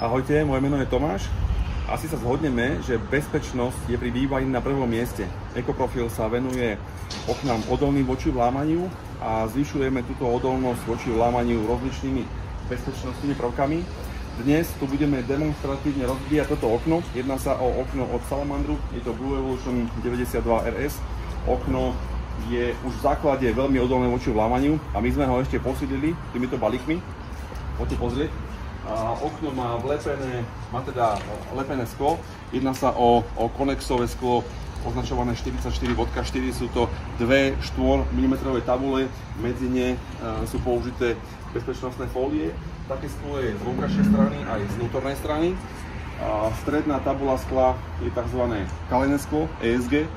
Ahojte, moje meno je Tomáš. Asi sa zhodneme, že bezpečnosť je pri bývaní na prvom mieste. Ekoprofil sa venuje oknám odolným voči vlámaniu a zvyšujeme túto odolnosť voči vlámaniu rozličnými bezpečnostnými prvkami. Dnes tu budeme demonstratívne rozbíjať toto okno. Jedná sa o okno od Salamandru, je to Blue Evolution 92 RS. Okno je už v základe veľmi odolné voči vlámaniu a my sme ho ešte posídili týmito balíkmi. Poďte pozrieť. Okno má lepené sklo. Jedná sa o konexové sklo označované 44.4. Sú to dve 4 mm tabule, medzi ne sú použité bezpečnostné fólie. Také sklo je z vonkajšej strany aj z vnútornej strany. Stredná tabula skla je tzv. kalené sklo, ESG.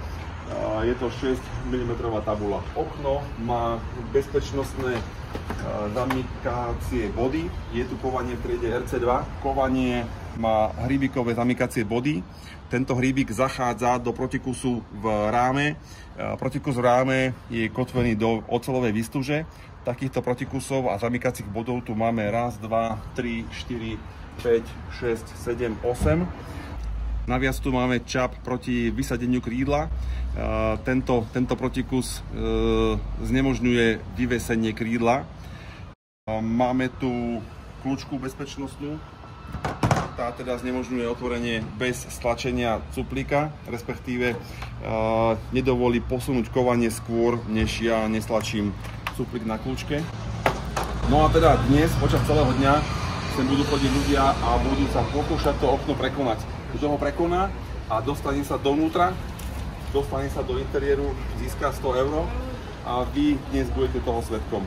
Je to 6 mm tabula. Okno má bezpečnostné zamykacie body. Je tu kovanie v triede RC2. Kovanie má hríbikové zamykacie body. Tento hríbik zachádza do protikusu v ráme. Protikus v ráme je kotvený do oceľovej výstuže. Takýchto protikusov a zamykacích bodov tu máme 1, 2, 3, 4, 5, 6, 7, 8. Naviac tu máme čap proti vysadeniu krídla. Tento protikus znemožňuje vyvesenie krídla. Máme tu kľúčku bezpečnostnú. Tá teda znemožňuje otvorenie bez stlačenia cuplíka, respektíve nedovolí posunúť kovanie skôr, než ja nestlačím cuplík na kľúčke. No a teda dnes, počas celého dňa, sem budú chodiť ľudia a budú sa pokúšať to okno prekonať. Kto ho prekoná a dostane sa dovnútra, dostane sa do interiéru, získa 100 € a vy dnes budete toho svedkom.